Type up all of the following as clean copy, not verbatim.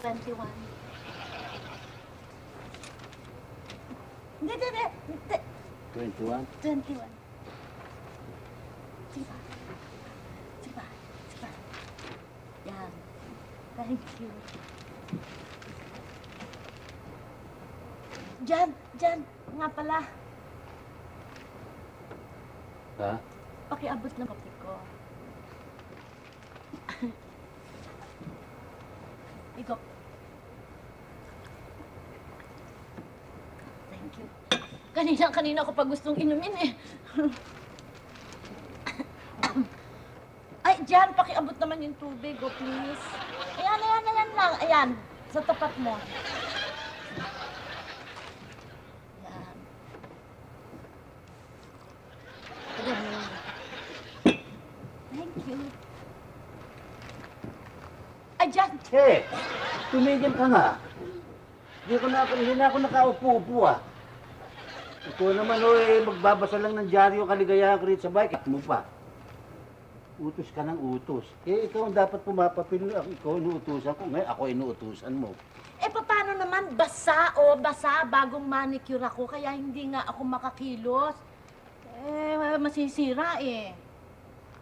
21. Hindi. 21? 21. Sige pa. Sige pa. Sige pa. Yan. Thank you. Diyan. Nga pala. Ha? Pakiabot ng kape ko. Ikaw. Thank you. Kanina ko pa gustong inumin eh. Ay, diyan, pakiabot naman yung tubig, oh, please. Ayan lang. Ayan, sa tapat mo. Ayan. Ayan. Thank you. Ay, diyan. Eh, tumigil ka nga. Hindi na ako nakaupo-upo ah. Ito naman magbabasa lang ng dyaryo kaligayahan ko rito sa bike. Mo pa. Utos ka ng utos. Eh, ikaw ang dapat pumapapil. Ikaw inuutusan ko. Ngayon, ako inuutusan mo. Eh, paano naman? Basa bagong manicure ako, kaya hindi nga ako makakilos. Eh, masisira eh.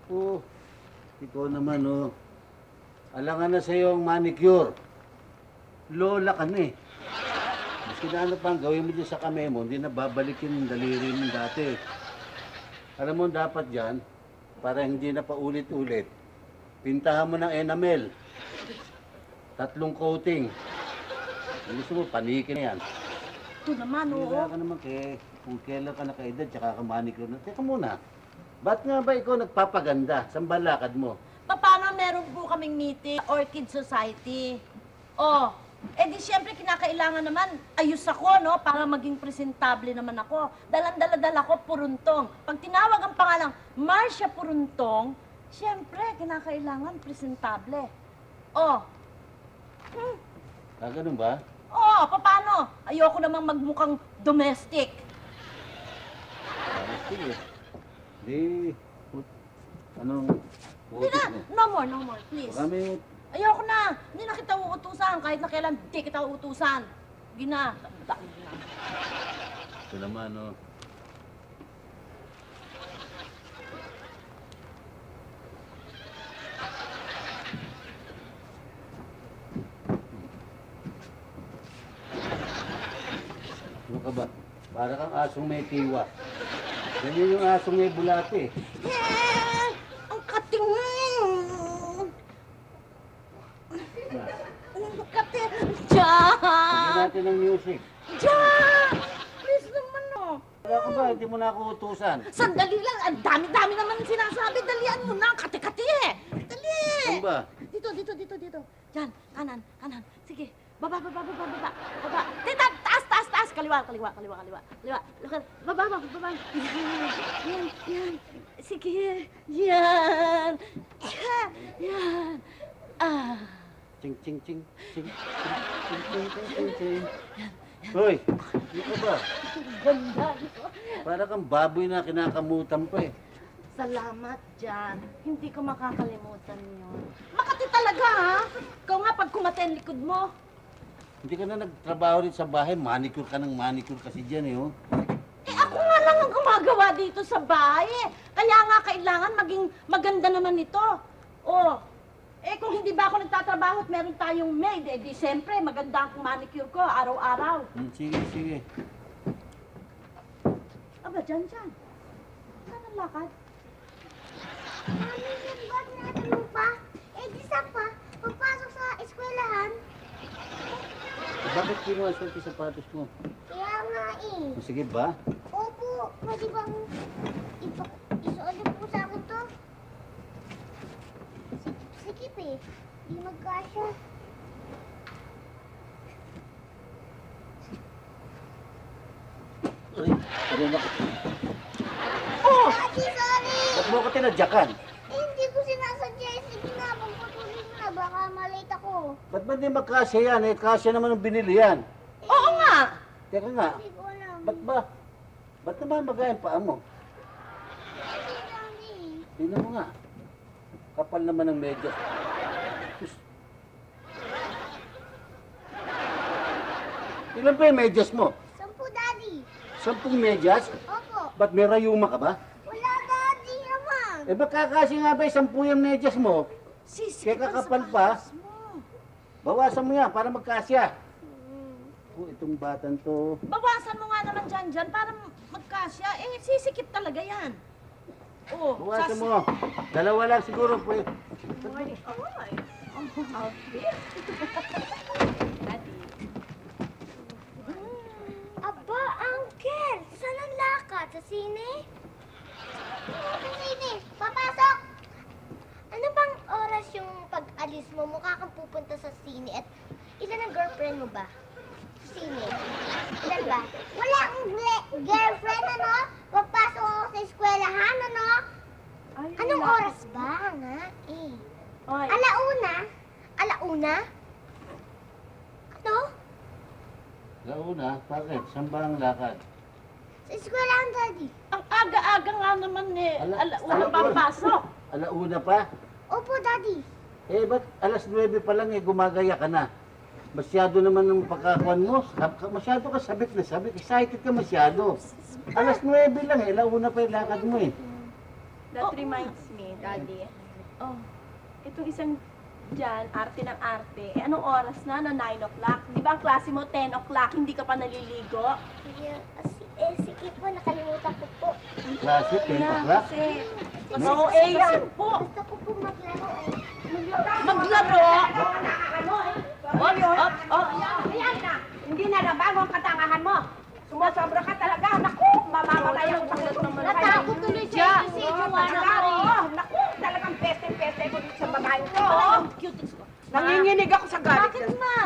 Oh, ikaw naman alangan na sa'yo ang manicure. Lola ka na eh. Maski na ano pang gawin mo dyan sa kamay mo, hindi na babalik yung daliri mo dati. Alam mo, dapat dyan, para hindi na paulit-ulit, pintahan mo ng enamel. 3 coating. Gusto mo, panikin na yan. Ito naman, oo. Hira ka naman kung kailan ka nakaedad, tsaka ka manicure na. Teka muna, ba't nga ba ikaw nagpapaganda? Saan ba lakad mo? Paano meron po kaming meeting, Orchid Society? Oh, eh di siyempre kinakailangan naman ayos ako, no? Para maging presentable naman ako. Dalang-dala ko, Puruntong. Pag tinawag ang pangalang Marcia Puruntong, siyempre kinakailangan presentable. Oh. Ganun ba? Oh, paano? Ayoko namang magmukhang domestic. Sige. Di, anong Hindi na, no more, please. Kami, Ayoko na. Hindi na kita uutusan. Kahit na kailan, di kita uutusan. Gina. ito naman, Ano ka ba? Para kang asong may tiwa. Ganyan yung asong may bulate. Ang kating. Ang kating. Bigyan natin ng music. Diyan! Please naman, no. Wala ka ba? Hindi mo na ako utusan. Sandali lang. Ang dami-dami naman sinasabi. Dalian mo na. Ang kati-kati eh. Dali. Saan ba? Dito. Diyan. Kanan. Sige. Baba. Tita, taas. Kaliwa. Baba. Yan. Sige. Yan. Ching. Hoy, hindi ka ba? Ganda. Para kang baboy na kinakamutan pa eh. Salamat, Jan. Hindi ko makakalimutan yun. Makati talaga, ha? Ikaw nga, pag kumaten likod mo. Hindi ka na nagtrabaho rin sa bahay, manicure ka ng manicure kasi dyan eh, Eh, ako nga lang ang gumagawa dito sa bahay, eh. Kaya nga kailangan maging maganda naman ito. Oh, eh kung hindi ba ako nagtatrabaho at meron tayong maid, eh di siyempre maganda ang manicure ko araw-araw. Sige. Aba, Jan. Saan ang lakad? Mami, yung bag natin mo pa? Eh, di saan pa? Pagpasok sa eskwelahan? Bakit kinuha yung sapatos mo? Kaya nga eh. Sige ba? Opo, pwede bang isuot po sa akin to? Sikip eh. Di magkasya. Ano na? Oh! Ate, sorry! Ba't mo ko tinadyakan? Eh, hindi ko sinasadya. Sige na, pagpatuloy mo na. Baka malate ako. Ba't ba hindi magkasya yan? Eh, kasya naman ang binili yan. Oo nga! Teka nga, Hindi ko alam. ba't ba? Ba't naman magayon paa mo? Hindi lang eh. Tingnan mo nga. Kapal naman ang medyo. Sus. Ilan pa yung medyas mo? 10, Daddy. 10 medyas? Opo. Ba't may rayuma ka ba? Wala, Daddy naman. Eh, baka kasi nga ba 10 yung medyas mo? Sisikipan Kaya kakapal sa pa. patas mo. Bawasan mo yan para magkasya. Itong batang to. Bawasan mo nga naman dyan para magkasya. Eh, sisikip talaga yan. Oh, Bawasan mo. Dalawa lang siguro po. Aba, Uncle, saan ang lakad? Sa sine? Sa sine. Papasok! Ano bang oras yung pag-alis mo? Mukha kang pupunta sa sine. At ilan ang girlfriend mo ba? Sa sine. Ilan ba? Wala akong girlfriend, ano? Papasok ako sa eskwelahan, ano? Anong oras ba, nga? Eh. Oy, Alauna? Alauna? Ano? Launa, bakit? Saan ba ang lakad? Sa eskwelahan, Daddy. ang aga-aga nga naman eh. Wala ala- pang pasok. Alauna pa? Opo, Daddy. Eh, ba't alas 9 pa lang eh, gumagaya ka na? Masyado naman ng pagkakuan mo. Masyado ka sabik na sabik. Excited ka masyado. Alas 9 lang eh, launa pa yung lakad mo eh. That reminds me, Daddy. Oh. Itong isang dyan, arte ng arte. Eh, anong oras na? No, 9 o'clock. Di ba ang klase mo, 10 o'clock, hindi ka pa naliligo? Sige po, nakalimutan ko po. Klase, 10 o'clock. Kasi, Oo, eh, yan po. Gusto ko po maglaro eh. Maglaro. Ayan na! Hindi na nabago ang katangahan mo. Sumasobra ka talaga. Naku, mamamatay ang pagkat naman. Natakot tuloy siya kasi Joanna ka rin. Naku, talagang peste-peste ko dito sa babae ko. Talagang cute. Nanginginig ako sa galit. Bakit ma?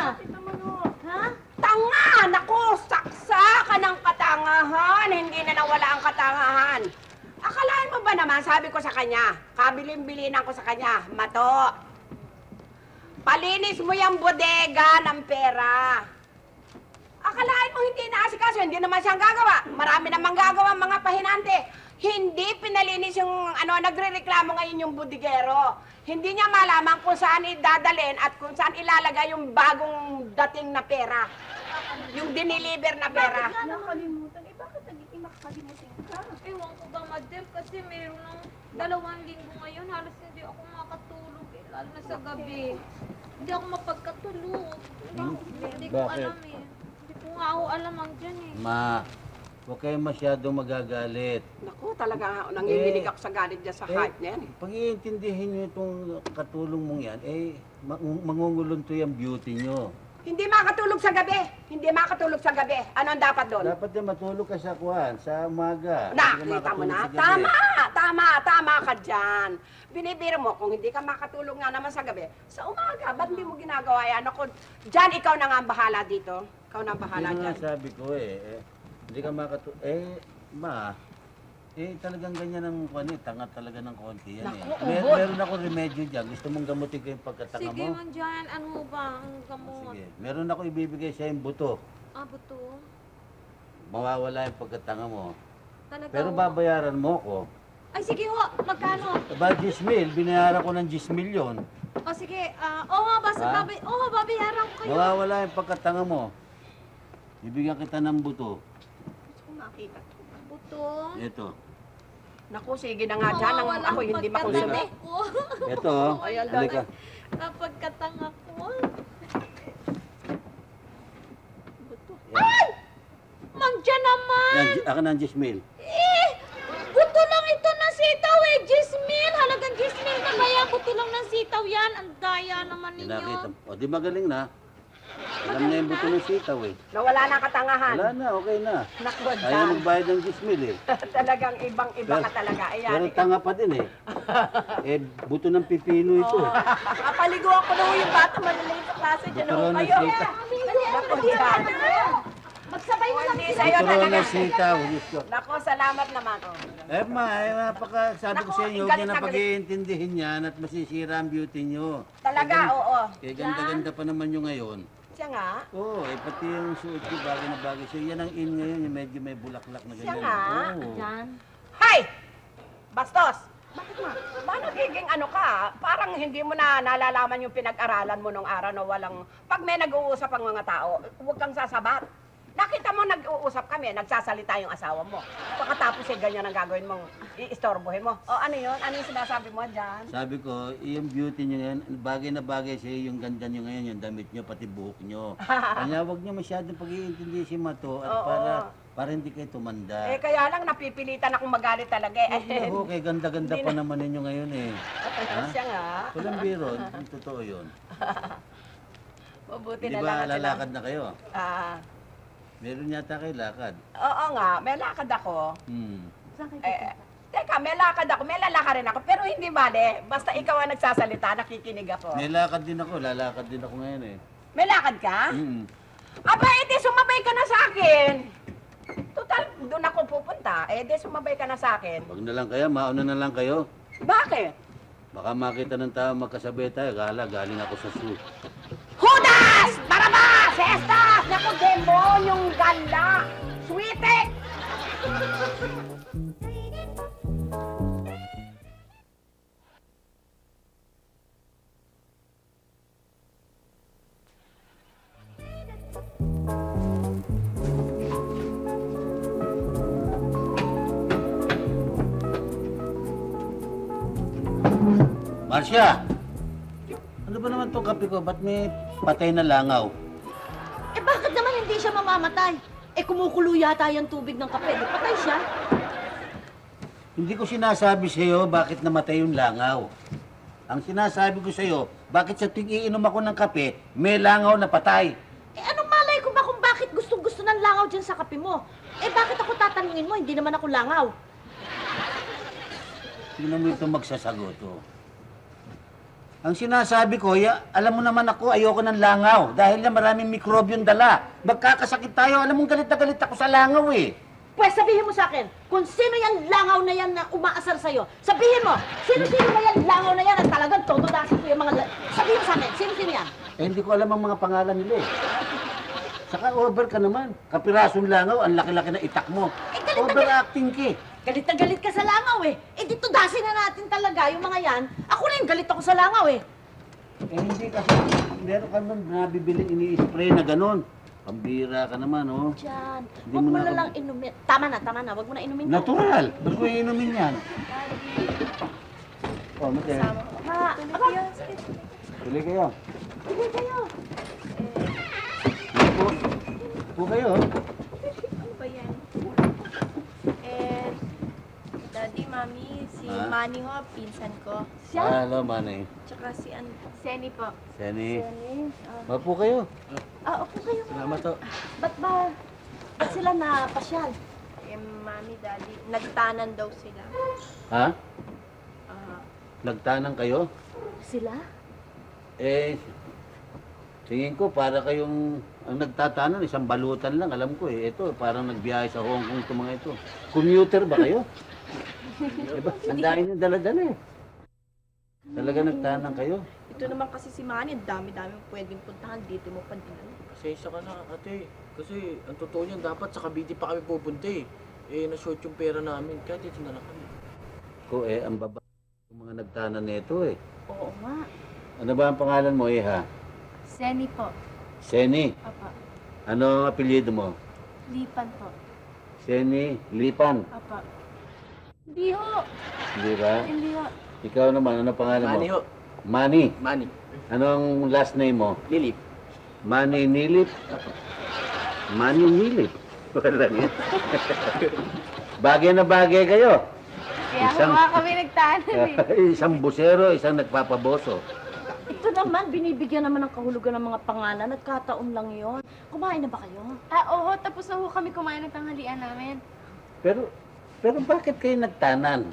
Ha? Tanga! Naku, saksa ka ng katangahan. Hindi na nawala ang katangahan. Akalain mo ba naman, sabi ko sa kanya, kabilin-bilinan ko sa kanya, Mato, palinis mo yung bodega ng pera. Akalain mo hindi naasikaso, hindi naman siyang gagawa. Marami namang gagawa mga pahinante. Hindi pinalinis yung, nagre-reklamo ngayon yung budigero. Hindi niya malaman kung saan idadalhin at kung saan ilalagay yung bagong dating na pera. Yung diniliver na pera. Nakalimutan. Eh, bakit nagiging makakalimutin ka? Ewan ko ba, Madel, kasi meron ng 2 linggo ngayon. Halos hindi ako makatulog, eh, lalo na sa gabi. Hindi ako mapagkatulog. Hindi ko Bakit? alam eh. Hindi ko nga ako alam ang dyan eh. Ma, huwag kayong masyadong magagalit. Naku, talaga nanginginig ako sa galit dyan sa hype na yan. Pag-iintindihin nyo itong katulong mong yan, eh, mangungulunto yung beauty nyo. Hindi makatulog sa gabi. Hindi makatulog sa gabi. Ano ang dapat doon? Dapat na matulog ka sa kuwan, sa umaga. Nakita mo na? Tama ka dyan. Binibiro mo, kung hindi ka makatulog nga naman sa gabi, sa umaga, ba't hindi mo ginagawa yan? Ako, dyan, ikaw na nga ang bahala dito. Ikaw na ang bahala Yun dyan. nga sabi ko hindi ka makatulog. Talagang ganyan ang kuwan eh, tanga talaga ng konti yan Naku, eh. ubod. Meron ako remedyo dyan, gusto mong gamutin ko yung pagkatanga Sige, mo? man dyan. Ano ba ang gamot? Sige, meron ako ibibigay sa yung buto. Ah, buto? Mawawala yung pagkatanga mo. Talaga Pero ho? babayaran mo ko. Ay, sige ho. Magkano? About 10,000, binayaran ko ng 10,000,000. O sige, basta Ha? babayaran ko kayo. Mawawala yung pagkatanga mo. Bibigyan kita ng buto. Gusto ko makita to. Buto? Ito. Naku, sige na nga dyan. Ang ako hindi makonsume. ko. Ito, oh. Ayan, Halika. Napagkatanga ko. Buto. Yan. Mangdiyan naman! Yan, akin ng 10,000. Eh! Buto lang ito ng sitaw eh! Gismil! Halagang gismil na kaya buto lang ng sitaw yan. Ang daya naman Nakita. ninyo. O, di magaling na. Alam na yung buto ng sitaw eh. Nawala na ang katangahan. Wala na, okay na. Naku, Ayaw dyan. magbayad ng 10,000 eh. Talagang ibang-iba ka talaga. Ayan. Pero tanga pa din eh. Buto ng pipino ito. Kapaliguan ko na ho yung bata maliliit sa klase. Diyan Buto ho ng kayo. sitaw. Naku, dyan. Magsabay mo lang Hindi sila. sa'yo Buto talaga. ng sitaw. Diyos ko. Naku, salamat naman. Sabi ko Naku, sa inyo, huwag galit niyo na na galit. pag-iintindihin yan at masisira ang beauty nyo. Talaga, oo. Kaya ganda-ganda pa naman nyo ngayon. Siya nga. Oo, pati yung suot ko bagay na bagay. So yan ang in ngayon, yung medyo may bulaklak na Siya ganyan. nga. Oo. Yan. Hay! Bastos! Bakit ma? Ba nagiging ano ka? Parang hindi mo na nalalaman yung pinag-aralan mo nung araw na walang... Pag may nag-uusap ang mga tao, huwag kang sasabat. Nakita mo, nag-uusap kami, nagsasalita yung asawa mo. Pagkatapos ganyan ang gagawin mong iistorbohin mo. O ano yun? Ano yung sinasabi mo dyan? Sabi ko, yung beauty niyo ngayon, bagay na bagay sa'yo yung ganda niyo ngayon, yung damit niyo, pati buhok niyo. Kanya huwag niyo masyadong pag-iintindi si Mato at para hindi kayo tumanda. Kaya lang napipilitan akong magalit talaga eh. Oo, kay ganda-ganda pa naman ninyo ngayon eh. Siya nga. Walang biro, totoo yun. Mabuti Di na lang. ba at sila- lalakad na kayo? Meron yata kayo lakad. Oo nga, may lakad ako. Saan kayo pupunta? Teka, may lakad ako, may lalakad rin ako. Pero hindi bale, basta ikaw ang nagsasalita, nakikinig ako. May lakad din ako, lalakad din ako ngayon eh. May lakad ka? Mm. Aba, edi sumabay ka na sa akin. Total, doon ako pupunta. Edi sumabay ka na sa akin. Wag na lang kayo, mauna na lang kayo. Bakit? Baka makita ng tao magkasabay tayo, galing ako sa zoo. Judas! Barabas! Estas! Naku, demonyong gala! Sweetie! Marcia! Ano ba naman tong kape ko? Ba't may patay na langaw? Eh bakit naman hindi siya mamamatay? Eh kumukulo yata yung tubig ng kape. Di patay siya. Hindi ko sinasabi sa'yo bakit namatay yung langaw. Ang sinasabi ko sa'yo, bakit sa tuwing iinom ako ng kape, may langaw na patay. Eh anong malay ko ba kung bakit gustong-gusto ng langaw dyan sa kape mo? Eh bakit ako tatanungin mo? Hindi naman ako langaw. Tingnan mo ito magsasagot, oh. Ang sinasabi ko, alam mo naman ako, ayoko ng langaw. Dahil na maraming mikrobyo dala. Magkakasakit tayo. Alam mo, galit na galit ako sa langaw eh. Pues sabihin mo sa akin, kung sino yan langaw na yan na umaasar sa'yo, sabihin mo, sino-sino ba yan langaw na yan at talagang totodasin ko yung mga... Sabihin mo sa akin, sino-sino yan? Eh, hindi ko alam ang mga pangalan nila eh. Saka over ka naman. Kapirasong langaw, ang laki-laki na itak mo. galit na Overacting ka eh. Galit na galit ka sa langaw eh. Eh dito dasin na natin talaga yung mga yan. Ako rin, galit ako sa langaw eh. Eh, hindi kasi. Meron ka nun nabibili, ini-spray na ganun. Pambira ka naman, oh. Diyan, Hindi huwag mo mo na na ako- lang inumin. Tama na, huwag mo na inumin. Natural. Ba't ko iinumin yan? Oh, mate. Ma, aba, Tuloy kayo. sige kayo. Po. Po kayo. Ano ba yan? Daddy, Mami, si Ah? Manny ho, pinsan ko. Siya? Hello, Manny. Tsaka si Senny po. Senny. Mapo kayo. Upo kayo. Salamat to. Ba't sila napasyal? Mami, Daddy, nagtanan daw sila. Ha? Ah, Nagtanang kayo? Sila? Eh, tingin ko para kayong ang nagtatanan, isang balutan lang, alam ko eh. Ito, parang nagbiyahe sa Hong Kong itong mga ito. Commuter ba kayo? Diba? Ang dami niyong dala-dala eh. Talaga nagtanang kayo? ito naman kasi si Manny, ang dami-dami pwedeng puntahan dito mo pa din. Pasensya ka na, ate. Kasi ang totoo niyan, dapat sa Cavite pa kami pupunta eh. Eh, na-short yung pera namin, kaya dito na lang kami. Ko eh, ang baba ng mga nagtanan nito eh. Oo nga. Ano ba ang pangalan mo, Iha? Senny po. Seni. Apa. Ano ang apelyido mo? Lipan po. Seni Lipan. Apa. Hindi ho. Di ba? Hindi ho. Ikaw naman, ano pangalan mo? Manny ho. Manny. Manny. Anong last name mo? Lilip. Manny Nilip? Manny Nilip? Wala yan. Bagay na bagay kayo. Kaya Isang- nga kami nagtanan eh. Isang busero, isang nagpapaboso. Ito naman, binibigyan naman ng kahulugan ng mga pangalan. Nagkataon lang yon. Kumain na ba kayo? Oo, tapos na ho kami kumain ng tanghalian namin. Pero bakit kayo nagtanan?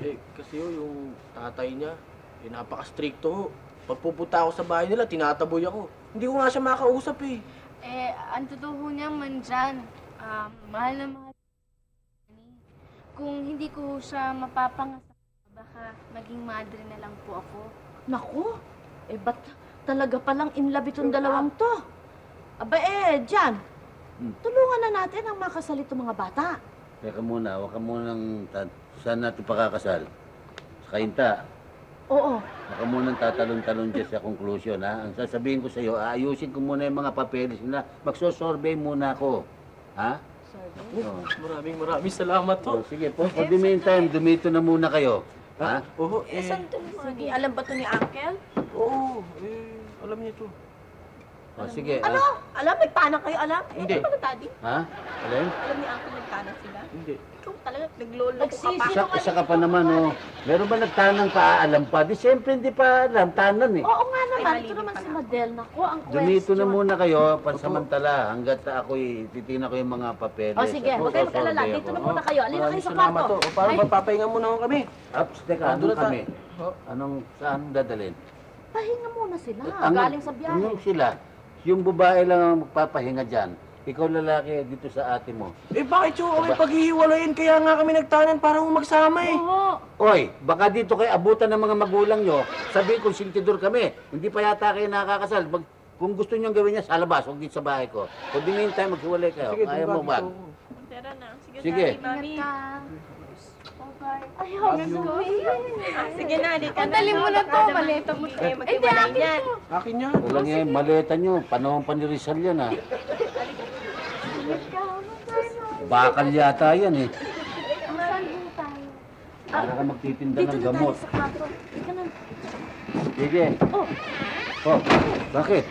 Eh, kasi ho, yung tatay niya, eh, napaka-stricto ho. Pag pupunta ako sa bahay nila, tinataboy ako. Hindi ko nga siya makausap eh. Ang totoo ho niya man dyan, mahal na mahal. Kung hindi ko siya mapapangasa, baka maging madre na lang po ako. Naku, eh ba't talaga palang in love itong dalawang to? Aba Jan, tulungan na natin ang makasalito mga bata. Teka muna, huwag ka munang saan natin pakakasal? Sa Kainta. Oo. Baka munang tatalon-talon dyan sa conclusion, ha? Ang sasabihin ko sa'yo, aayusin ko muna yung mga papeles na magsosurvey muna ako. Ha? Oo. Maraming salamat Oh, ho. sige, for the meantime, dumito na muna kayo. Ha? Oo, Saan to ni Alam ba to ni Uncle? oo, alam niya to. Oh, sige. Ano? Alam, nagtanang kayo, alam? Hindi. Ano ba Daddy? Ha? Alin? Alam ni Uncle nagtanang sila? Hindi. Ikaw talaga, naglolo ko ka pa. Isa ka pa naman, oh. Meron ba nagtanang pa, alam pa? Di siyempre hindi pa alam, tanan eh. Oo nga naman, Ay, ito mali naman din si pala. Madel. Naku, ang question. Dumito na muna kayo, pansamantala, hanggat ako'y titingnan ko yung mga papeles. O sige, huwag kayong mag-alala. Susurvey Dito ako. na muna kayo. Alin na kayo sa Salamat kwarto. ho. O, parang Ay, magpapahinga muna ho kami. Ups, teka, Nandun anong na kami? Ho? Saan dadalhin? pahinga muna sila. Ang- Galing sa biyahe. Yung sila, yung babae lang ang magpapahinga dyan. Ikaw lalaki dito sa ate mo. Bakit yung kami paghihiwalayin? Kaya nga kami nagtanan para ho magsama eh. Oo. Oy, baka dito kayo abutan ng mga magulang nyo. Sabihin kong sintidor kami. Hindi pa yata kayo nakakasal. Kung gusto nyo gawin niya sa labas, huwag dito sa bahay ko. Kung di meantime, maghiwalay kayo. Ayaw mo ba? Tara na. Sige, Sige. Daddy, Mami. Ayaw, Sige na, di ka na. Dali mo na to, maleta mo to. Maghiwalay niyan. Akin yan. Walang yan, maleta nyo. Panahon pa ni Rizal yan, ha. Bakal yata yan, eh. Para ka magtitinda Dito ng na tayo gamot. sa kwarto. Dito na. Sige. Oh, Oh, bakit?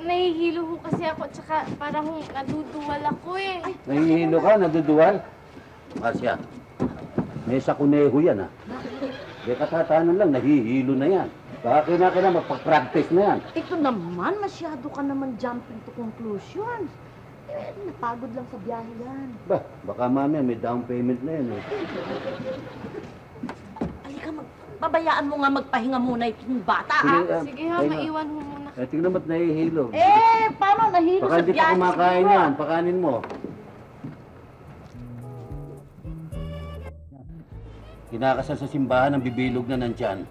Nahihilo ho kasi ako, tsaka parang naduduwal ako eh. Nahihilo ka, naduduwal? Asya, may sa kuneho yan, ha. Di katatanan lang, nahihilo na yan. Baka kinakailangan magpa-practice na yan. ito naman, masyado ka naman jumping to conclusion. Eh, napagod lang sa biyahe yan. Ba, baka mamaya may down payment na yan, eh. Halika, babayaan mo nga magpahinga muna itong bata, ha? Sige ha, pahinga. maiwan ho muna. Eh, tingnan mo't nahihilo. Eh, paano? Nahilo Baka sa hindi pa biyahe kumakain siguro. yan, pakanin mo. Kinakasal sa simbahan ang bibilog na nandyan.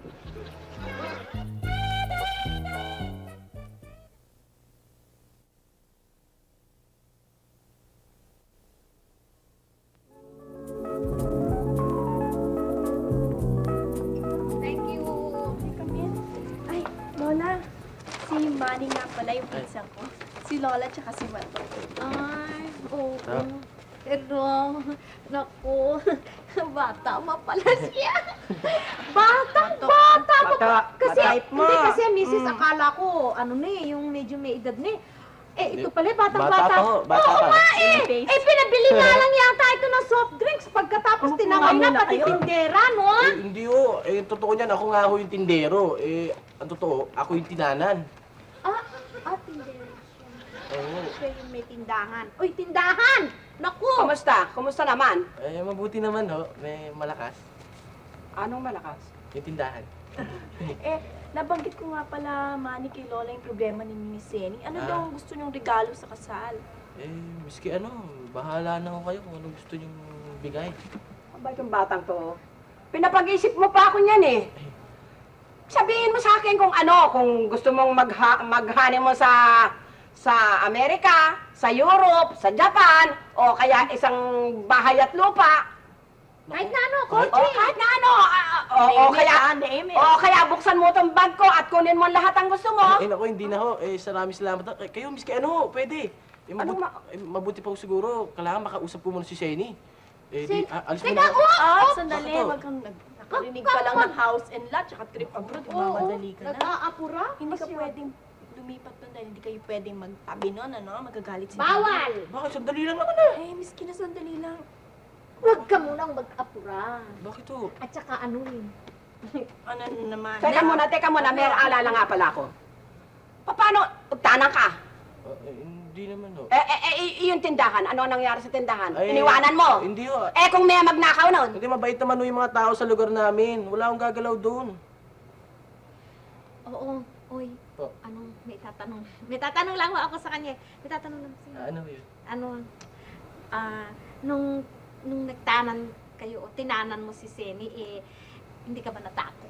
Thank you. Ay, Lola. Si Manny nga pala yung pinsan ko. Si Lola tsaka si Mato. Ay, oo. Ah. Pero, naku, bata ma pala siya. Batang bata mo. Bata, Kasi, type mo. hindi kasi, misis, akala ko, ano ni, yung medyo may edad ni. Eh, ito pala, batang Bata bata. pa ho, bata Oo pa. nga eh. Face. Eh, pinabili nga lang yata ito ng soft drinks. Pagkatapos tinangay na muna pati kayo. tindera, no? Hindi ho. Totoo niyan, ako nga ho yung tindero. Ang totoo, ako yung tinanan. Tindera. Oo. Siya yung may tindahan. Uy, tindahan! Naku! Kumusta? Kumusta naman? Mabuti naman ho. May malakas. Anong malakas? Yung tindahan. Nabanggit ko nga pala, Manny, kay Lola yung problema ni Miss Jenny. Ano daw ang gusto niyong regalo sa kasal? Miski ano, bahala na ho kayo kung anong gusto niyong bigay. Abay, itong batang to. Pinapag-isip mo pa ako niyan eh. Sabihin mo sa akin kung ano, kung gusto mong maghani mo sa Amerika, sa Europe, sa Japan, o kaya isang bahay at lupa. Kahit na ano, O kotse. kahit na ano. O kaya buksan mo itong bag ko at kunin mo lahat ang gusto mo. Naku, hindi na ho. Maraming salamat. Kayo, miski ano ho, pwede. Anong Mabuti pa ho siguro. Kailangan makausap ko muna si Sheni. Alis mo Teka, na. Sandali, Bakit to? wag kang nakarinig ka lang ng house and lot, tsaka trip abroad, mamadali ka na. Nag-aapura? Hindi ka pwedeng lumipat doon dahil hindi kayo pwedeng magtabi nun, ano? Magagalit si Bawal! Bakit? Sandali lang naman eh. miski na sandali lang. Huwag ka munang mag-apura. Bakit to? At saka ano eh. Ano naman? Teka muna, may alala nga pala ako. Paano, tanang ka? Hindi naman ho. Yung tindahan, ano nangyari sa tindahan? Ay, Iniwanan mo? Hindi ho. Kung may magnakaw nun? Hindi, mabait naman ho yung mga tao sa lugar namin. Wala akong gagalaw doon. Oo, oy. Po. Anong, may tatanong lang ako sa kanya. May tatanong lang siya. Ano yun? Nung nagtanan kayo, o tinanan mo si Seni, hindi ka ba natakot?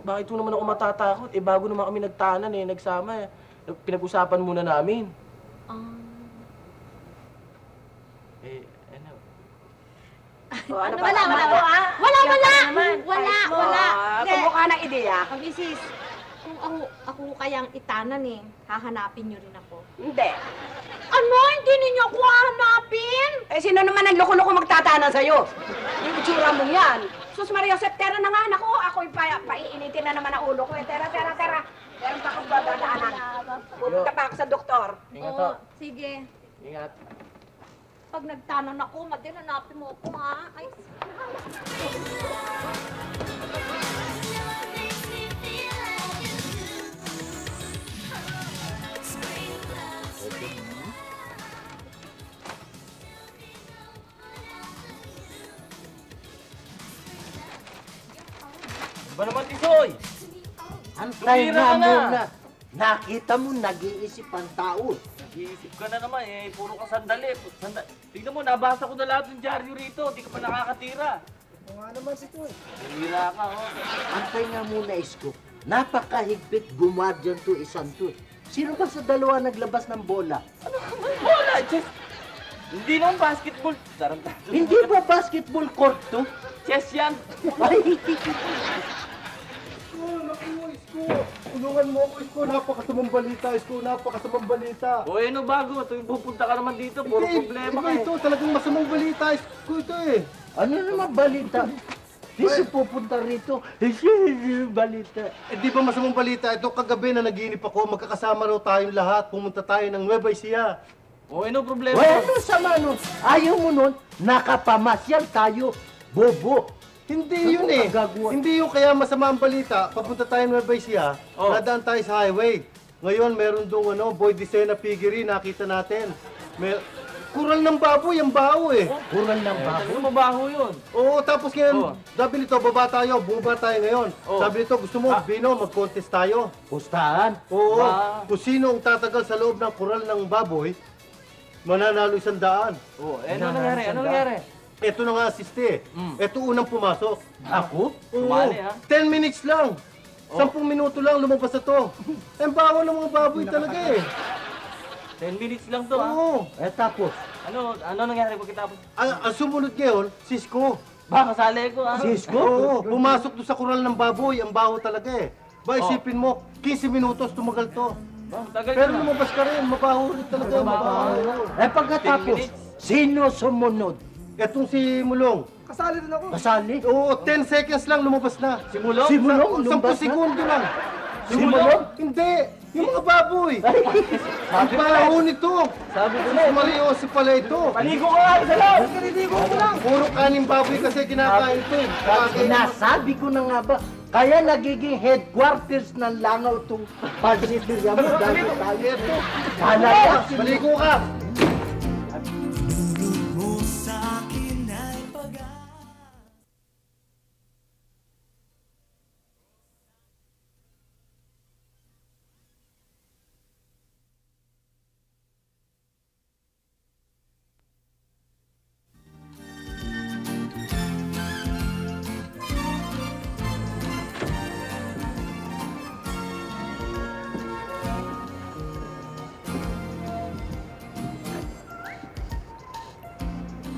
Bakit ho naman ako matatakot? Bago naman kami nagtanan nagsama. Pinag-usapan muna namin. Ah. Ano? O, ano ba? Wala, Tama wala, mo, wala. ah? Wala, Yan wala. ka naman. Wala, Ayos mo. wala. Kumukha ng ideya. Misis, kung ako kayang itanan eh, hahanapin niyo rin ako. Hindi. Ano? Hindi ninyo ako hahanapin? Eh, sino naman ang loko-loko magtatana sa'yo? Yung itsura mo yan. Sus Maria Josep, tera na nga, naku. Ako'y paiinitin na naman ang ulo ko. Eh, tera. Meron pa akong dadaanan. Pupunta pa ako sa doktor. Ingat Oo, ho. sige. Ingat. Pag nagtanan ako, Madel, hanapin mo ako, ha? Ay, Ba naman, Tisoy? Antay Tumira nga ka na. muna. Nakita mo, nag-iisip ang tao. Nag-iisip ka na naman eh. Puro ka sandali. Tignan mo, nabasa ko na lahat ng dyaryo rito. Di ka pa nakakatira. Oo nga naman si Toy. Tumira ka, oh. Antay nga muna, Isko. Napakahigpit gumardyan to isang to. Sino ba sa dalawa naglabas ng bola? Bola, chess. Hindi naman basketball. Tarantado. Hindi ba basketball court to? Chess yan. Ay, Tulungan mo ako, Isko. Napakasamang balita, Isko. Napakasamang balita. O ano bago? Tuwing pupunta ka naman dito, puro problema ka eh. Ito, talagang masamang balita, Isko. Ito eh. ano naman balita? Sino pupunta rito? Balita. Eh, di ba masamang balita? Ito kagabi na naginip ako, magkakasama raw tayong lahat. Pumunta tayo ng Nueva Ecija. O ano problema? Well, sama nun. Ayaw mo nun, nakapamasyal tayo. Bobo. Hindi yun eh. Magagawa. Hindi yun kaya masama ang balita. Papunta tayo ng Nueva Ecija, Oh. nadaan tayo sa highway. Ngayon, meron doon Boy Dicena Piggery, nakita natin. Kural ng baboy, ang baho eh. Kural ng Ano baboy. mabaho yun? Oo, tapos ngayon, Oh. sabi nito, baba tayo, bumaba tayo ngayon. Oh. Sabi nito, gusto mo, Bino, mag-contest tayo. Pustahan. Oo, Ah. kung sino ang tatagal sa loob ng kural ng baboy, mananalo 100. O, ano nangyari? Ano nangyari? Ito na nga asiste. Ito unang pumasok. Ako? Oo, Sumali, ha? 10 minutes lang. 10 minuto lang lumabas na to. Ang baho ng mga baboy talaga eh. 10 minutes lang to, ha? Oo. Eh tapos, Ano nangyari pagkatapos? Ang sumunod ngayon, Cisco. Baka kasali ko, ha? Cisco? Oo, pumasok doon sa kural ng baboy. Ang baho talaga eh. Ba, isipin mo, 15 minutos tumagal to. Tagal Pero ka na. lumabas ka rin, mabaho rin talaga. Mabaho. eh pagkatapos, 10 sino sumunod? Etong si Mulong. Kasali? Oo, 10 seconds lang lumabas na. Si Mulong? Si Mulong, 10 lumabas na? segundo lang. Si Mulong? Hindi, yung mga baboy. Ang baho nito. Sabi ko Si na eh. Mario si pala ito. Paligo ka nga sa loob! Puro kaning baboy kasi kinakain ito eh. Sinasabi ko na nga ba, kaya nagiging headquarters ng langaw itong pansiteria mo dahil tayo ito. Kalayasin mo. Maligo ka.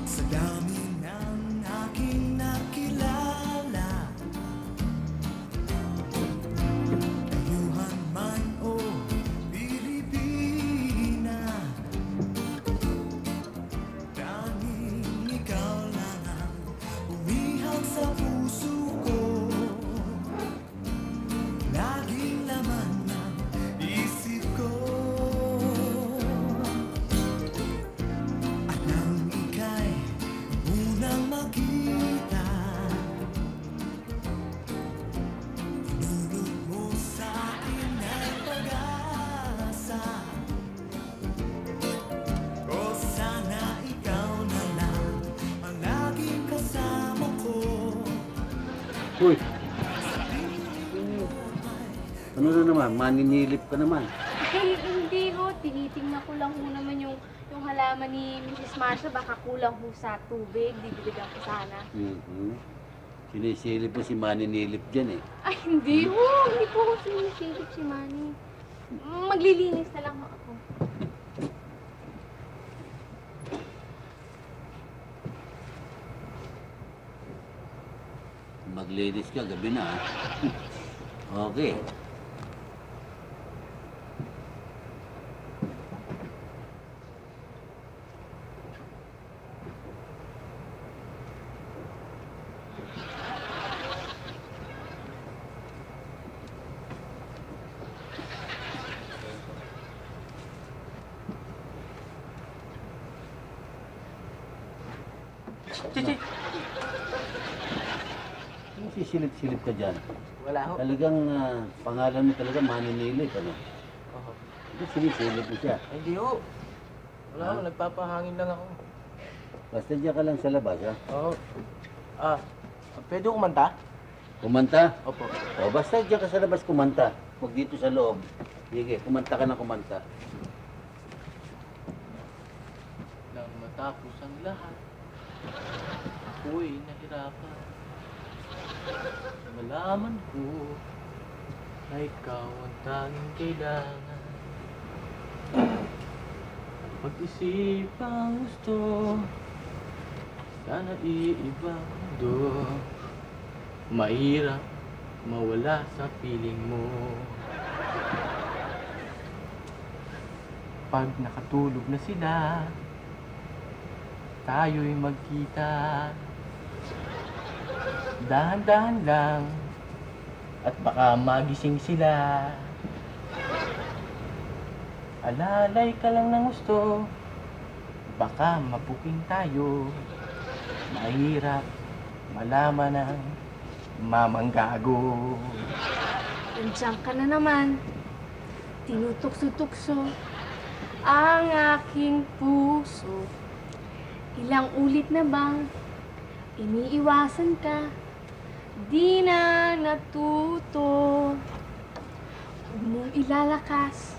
Sa dami ng aking nakilala, dayuhan man o Pilipina, tanging ikaw lang ang umihag sa puso ko. Laging laman ng isip ko. At nang ika'y unang makita, tinulog mo sa akin ang pag-asa. O sana ikaw na lang ang laging kasama ko. Uy. Ano na naman? Maninilip ka naman. Eh, hindi ho. Tinitingnan ko lang ho naman yung halaman ni Mrs. Marsha. Baka kulang ho sa tubig. Didiligan ko sana. Sinisilip mo si Maninilip dyan eh. Ay, hindi ho. Hindi po ho sinisilip si Manny. Maglilinis na lang ho ako. Maglilinis ka, gabi na, ha? Okay. Ano sisilip-silip ka dyan? Wala ho. Talagang pangalan mo talaga maninilit, ano? Oo. Hindi sinisilip mo siya. Ay, hindi ho. Wala ho, nagpapahangin lang ako. Basta dyan ka lang sa labas, ha? Oo. Pwede ho kumanta? Kumanta? Opo. O, basta dyan ka sa labas kumanta. Huwag dito sa loob. Sige, kumanta ka na kumanta. Nang matapos ang lahat, ako'y nahirapan. Malaman ko na ikaw ang tanging kailangan. Pag-isipang gusto, sana iibang mundo. Mahirap mawala sa piling mo. Pag nakatulog na sila, tayo'y magkita. Dahan-dahan lang, at baka magising sila. Alalay ka lang ng gusto, baka mabuking tayo. Mahirap malaman ng mamang gago. Nandiyan ka na naman. Tinutukso-tukso ang aking puso. Ilang ulit na bang iniiwasan ka? Di na natuto. Huwag mong ilalakas.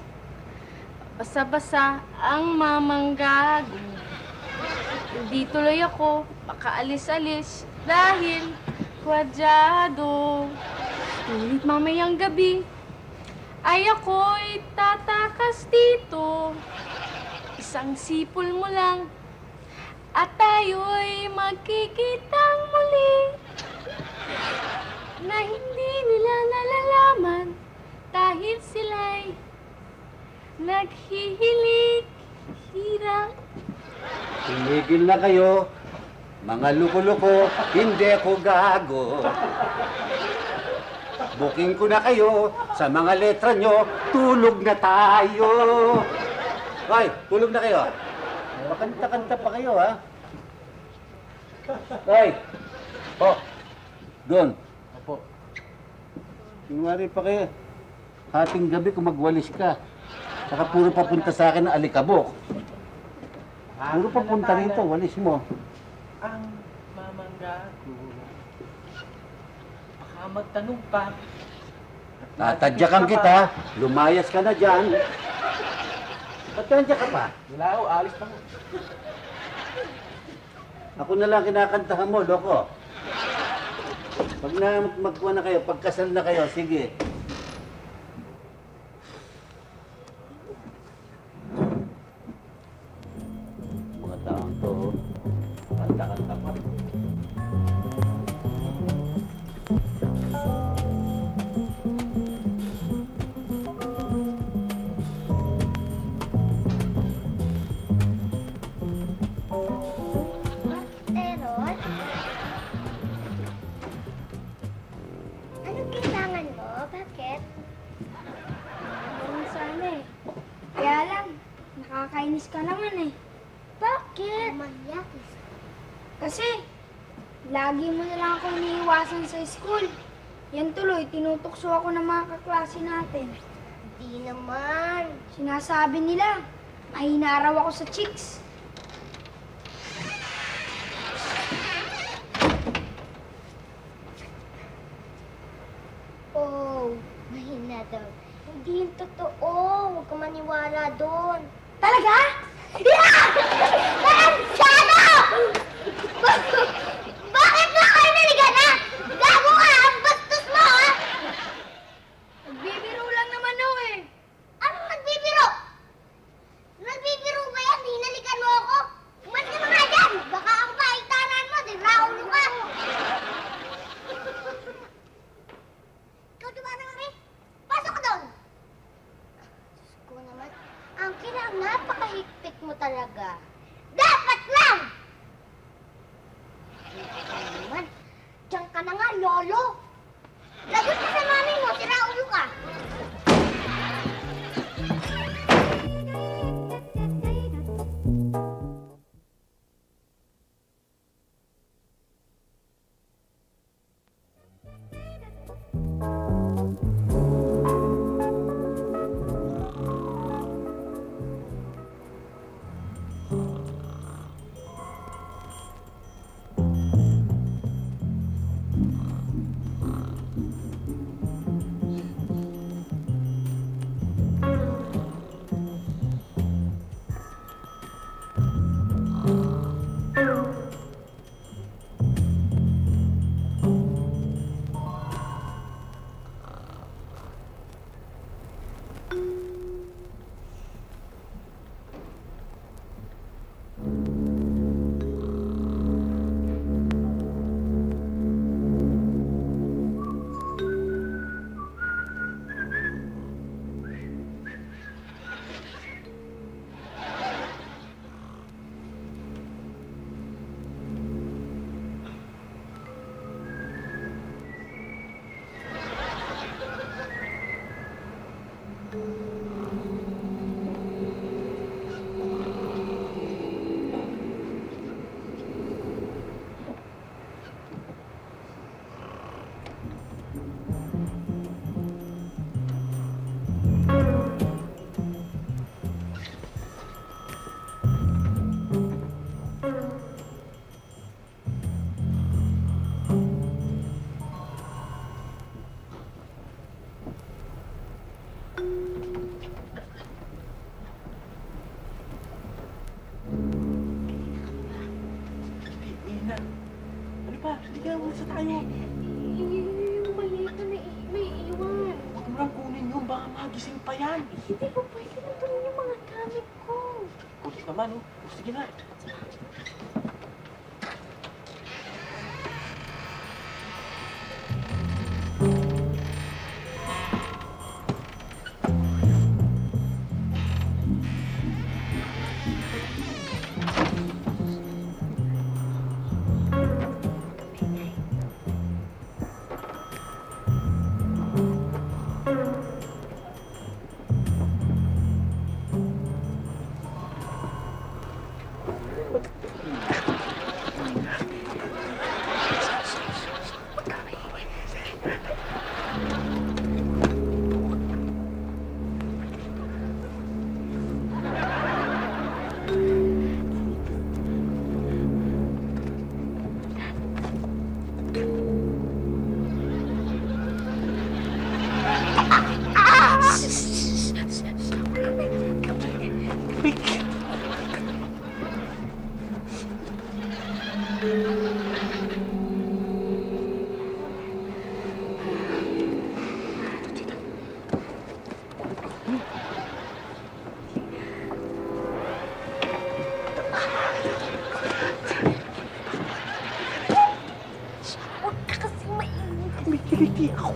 Basa-basa ang mamang gago. Hindi tuloy ako makaalis-alis dahil kwadrado. Ngunit mamayang gabi ay ako'y tatakas dito. Isang sipol mo lang at tayo'y magkikitang muli. Na hindi nila nalalaman dahil sila'y naghihilig-hirang. Tumigil na kayo, mga luko-luko, hindi ako gago. Booking ko na kayo sa mga letra nyo, tulog na tayo. Hoy, tulog na kayo. Makanta-kanta pa kayo, ha? Hoy! Oh, doon. Opo. Tingwari pa kayo. Hating gabi kung magwalis ka. Saka puro papunta sa akin ng alikabok. Puro papunta rito, walis mo. Ang mamang gago, baka magtanong pa. Tatadyakan kita, lumayas ka na dyan. Ba't nandiyan ka pa? Wala ho, alis pa ho. Ako na lang kinakantahan mo, loko. Pag na magkuha na kayo, pagkasal na kayo, sige. Mga taong to, kanta-kanta pa. Teron? Anong kailangan mo? Bakit? Ganun sana eh. Kaya lang, nakakainis ka naman eh. Bakit? Manyakis. Kasi, lagi mo na lang ako iniiwasan sa school. Yan tuloy, tinutukso ako ng mga kaklase natin. Di naman. Sinasabi nila, mahina raw ako sa chicks. Oh, mahina daw. Hindi yung totoo. Huwag ka maniwala doon. Talaga? Sana! Bakit ba kayo naligana? Gago ka! Ang bastos mo, ha? Nagbibiro lang naman ako eh. Anong nagbibiro? Nagbibiro ba yan? Hinalikan mo ako? Umat ka na nga dyan! Baka ang paitanan mo, di raulo ka! napakahigpit mo talaga. Dapat lang! Ikaw naman, diyan ka na nga, Lolo. Lagot ka sa mami mo, siraulo ka. Magising pa yan. Hindi ko pwede na tuloy yung mga gamit ko. Kulit naman, oh. Sige na. Kumikiliti ako.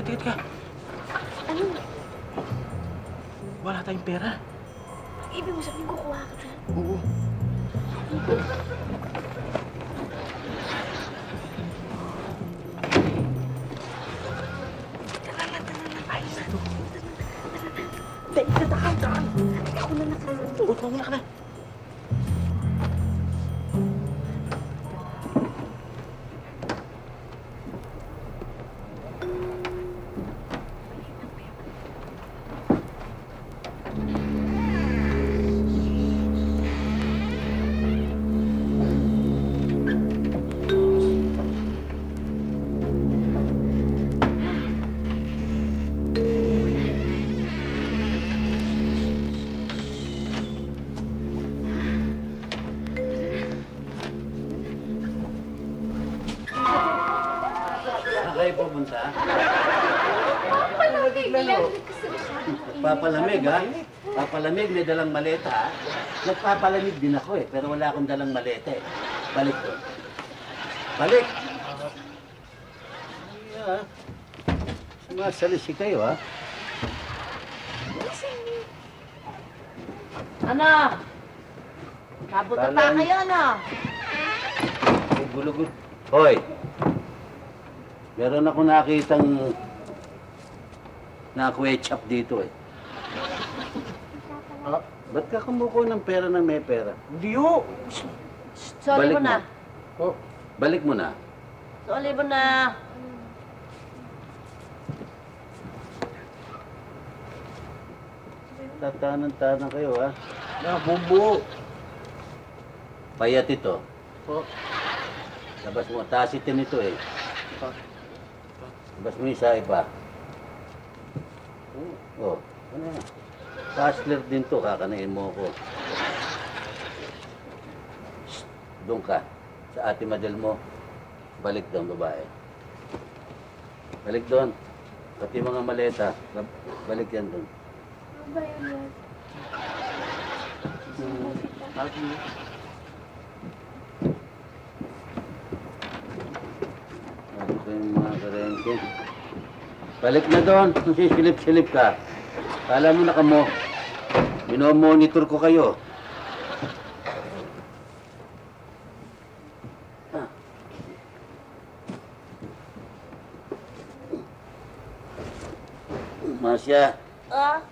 Teka. Ano? Wala tayong pera. Ibig mo sabihin kukuha ka dyan? Oo. Tara lang. Ayos na to. Saan kayo pupunta? Papalamig lang. Papalamig, ha? Papalamig, may dalang maleta, ha? Nagpapalamig din ako, eh, pero wala akong dalang maleta, eh. Balik ko. Balik! Yeah. Sumasalisi kayo, ha? Ano? Kabutata kayo, ano? Ay, gulugod. Hoy! Meron ako nakitang na-kwetchap dito, eh. Ah, ba't ka kumukuha ng pera ng may pera? Hindi ho. Sorry Balik mo na. Oh, balik mo na. Sorry mo na. Tatanan-tanan kayo, ha? Nabubo. Payat ito. Oh. Labas mo, tasitin ito, eh. Labas mo isa iba. Oh, ano yan? Hustler din to, kakanain mo ko. Shh, doon ka. Sa ate Madel mo. Balik doon, babae. Balik doon. Pati mga maleta. Balik yan doon. Ano ba yun? Ano ko yung mga karengke? Balik na doon. Kung sisilip-silip ka. Kala mo na kamo. Minomonitor ko kayo. Masya,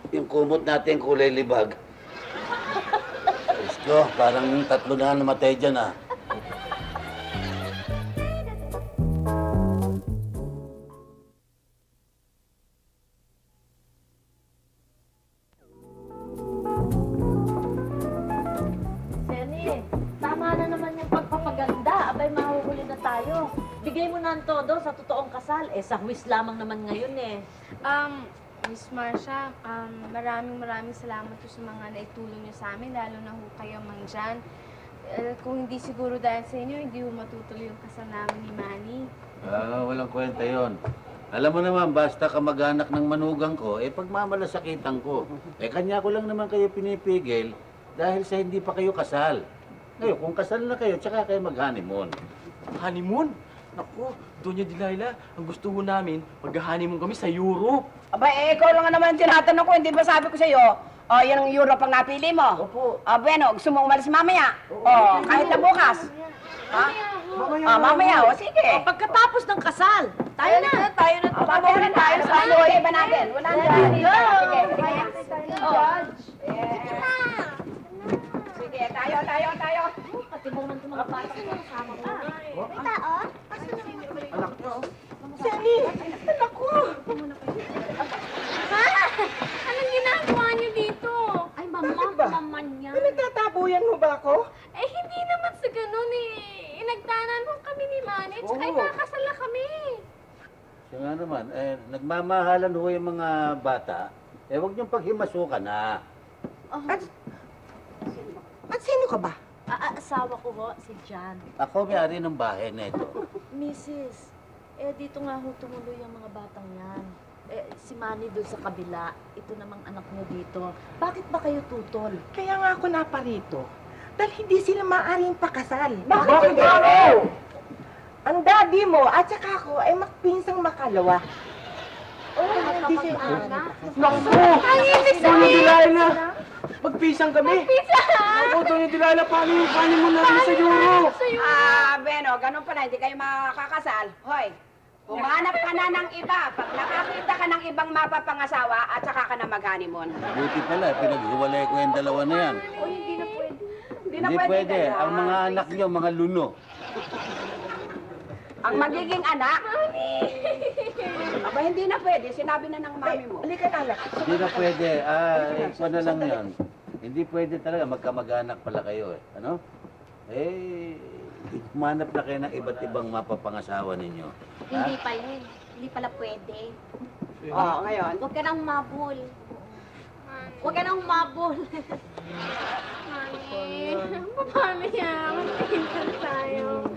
yung kumot natin kulay libag. Isko, parang 3 na namatay dyan, ah. Senny, tama na naman yung pagpapaganda. Abay, mahuhuli na tayo. Bigay mo na ang todo sa totoong kasal. Eh, sa huwis lamang naman ngayon, eh. Miss Marcia, maraming salamat po sa mga naitulong niyo sa amin, lalo na ho kayo, Mang Jan. Kung hindi siguro dahil sa inyo, hindi ho matutuloy yung kasal namin ni Manny. Walang kwenta yon. Alam mo naman, basta kamag-anak ng manugang ko, eh pagmamalasakitan ko. Eh kanya ko lang naman kayo pinipigil dahil sa hindi pa kayo kasal. Ngayon, kung kasal na kayo, tsaka kayo mag-honeymoon. Honeymoon? Naku, Doña Delilah, ang gusto ho namin, mag-honeymoon kami sa Europe. Aba, ikaw lang naman tinatanong ko, hindi ba sabi ko sa'yo, yan ang Europe ang napili mo? Opo. Bueno, gusto mo umalis mamaya? Kahit na bukas. Ha? Mamaya, sige. Pagkatapos ng kasal, tayo na. Tayo na. Mamaya rin tayo sa ano, iba natin. Wala na. Sige, sige, tayo. Pati mo naman itong mga bata na kasama ko. May tao? Anak niyo, Sally, anak ko. Ha? Anong ginagawa niyo dito? Ay, mama niya. Nagtatabuyan mo ba ako? Eh, hindi naman sa ganun eh. Inagtanan mo kami ni Manny, tsaka ikakasal na kami. Siya nga naman, eh, nagmamahalan ho yung mga bata, eh huwag niyong paghimasukan, ha? At sino ka ba? Asawa ko ho, si John. Ako may-ari ng bahay na ito. Mrs., dito nga ho tumuloy ang mga batang yan. Si Manny doon sa kabila, ito namang anak niyo dito. Bakit ba kayo tutol? Kaya nga ako naparito. Dahil hindi sila maaaring pakasal. Bakit ako? Ang daddy mo at saka ako ay magpinsang makalawa. Hindi siya naku! Ang ibig Doña sabihin! Delilah! Magpisang kami! Magpisang! Naku, Doña Delilah, paano yung honeymoon natin sa Europe? Bueno, ganun pala, hindi kayo makakasal. Hoy, Humanap ka na ng iba. Pag nakakita ka ng ibang mapapangasawa, at saka ka na mag-honeymoon. Buti pala, pinaghiwalay ko yung dalawa na yan. Uy, hindi na pwede. Hindi pwede. Ang mga anak nyo, mga luno. Ang magiging anak? Aba, hindi na pwede. Sinabi na ng mami mo. Halika na, anak. Hindi na pwede. Ikaw na lang yan. Hindi pwede talaga. Magkamag-anak pala kayo eh. Ano? Humanap na kayo ng iba't ibang mapapangasawa ninyo. Hindi pa yun. Hindi pala pwede. Oo, ngayon. Huwag ka nang mabul. Huwag ka nang mabul. Mami, paano yan? Magpinsan tayo.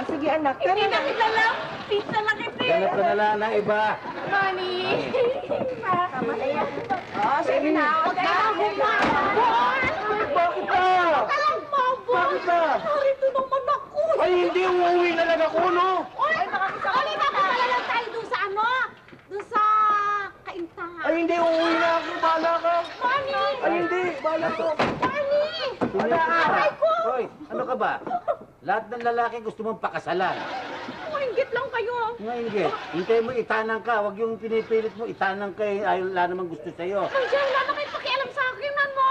Sige, anak. Hindi na kita lang. Pizza na kita. Ganap ka na lang ng iba. Mami! Oo, sige na. Huwag ka nang humabol. Bakit ba? Huwag ka nang mabul. Bakit ba? Narito naman ako. Ay, hindi umuwi na lang ako, no? Oli, makakala lang tayo doon sa ano? Doon sa kaintahan. Ay, hindi umuwi na ako. Bahala ka. Mami! Ay, hindi. Bahala ko. Mami! Aray ko! Hoy, ano ka ba? Lahat ng lalaki gusto mong pakasalan. Maingit lang kayo. Ngayon, hintay mo itanang ka. Huwag yung pinipilit mo, itanang ka. Ayaw, wala namang gusto sa'yo. Ay, Diyan, wala na kayo pakialam sa akin, ano?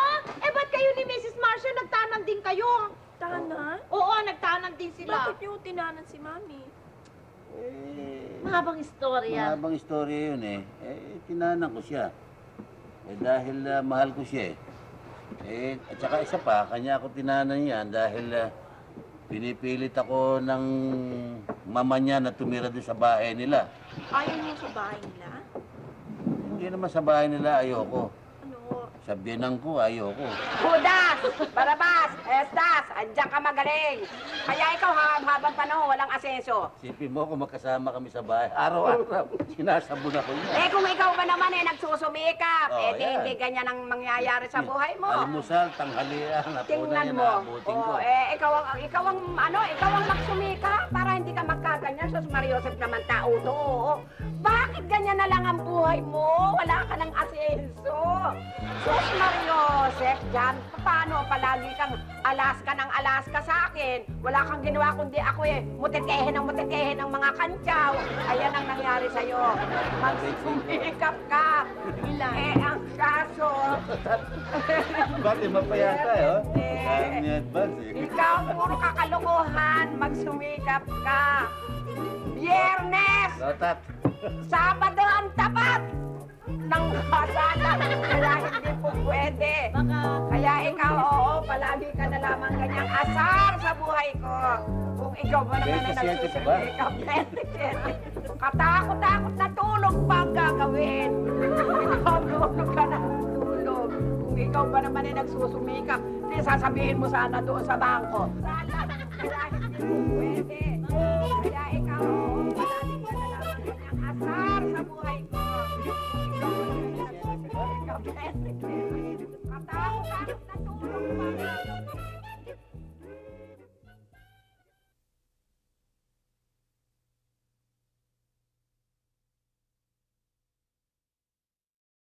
Eh, ba't kayo ni Mrs. Marcia nagtanan din kayo? Tanan? Oo, nagtanan din sila. Bakit niyo tinanan si Mami? Mahabang istorya. Mahabang istorya yun eh. Tinanan ko siya. Dahil mahal ko siya eh. At saka isa pa, kanya ako tinanan yan dahil pinipilit ako ng mama niya na tumira doon sa bahay nila. Ayaw niyo sa bahay nila? Hindi naman sa bahay nila, ayoko. Ano? Sa biyanang ko, ayoko. Judas! Barabas! Estas! Andiyan ka magaling! Kaya ikaw, habang panahon, walang asenso. Sipin mo kung magkasama kami sa bahay. Araw-araw, sinasabon ako niya. Eh, kung ikaw ba naman nagsusumikap, Oh, di yan. hindi ganyan ang mangyayari sa buhay mo. Almusal, tanghalian, hapunan Tingnan yan, mo. naabutin ko. Ikaw ang nagsumikap para hindi ka magkaganyan. Sus Mariosep naman tao to. Bakit ganyan na lang ang buhay mo? Wala ka ng asenso. Sus Mariosep, dyan, paano palagi kang Alaska sa akin? Wala kang ginawa kundi ako mutitehe ng mga kantyaw. Ayan ang nangyari sa'yo. Magsumikap ka. Ang kaso. Bakit mapayata oh? Kaya ni advance eh. Ikaw, puro kakalokohan. Magsumikap ka. Biyernes! Lotat. Sabado ang tapat ng kasalan. Kaya hindi po pwede. Kaya ikaw, palagi ka na lamang ganyang asar sa buhay ko. Kung ikaw ba naman na 27 ba? nagsusumikap, 27. Katakot-takot na tulog pa ang gagawin. Ikaw, tulog ka na tulog. Kung ikaw ba naman ay nagsusumikap, di sasabihin mo sana doon sa bangko. Kaya hindi po pwede. Kaya ikaw, palagi ka na lamang ganyang asar sa buhay ko. Ikaw ba naman ay nagsusumikap, 27.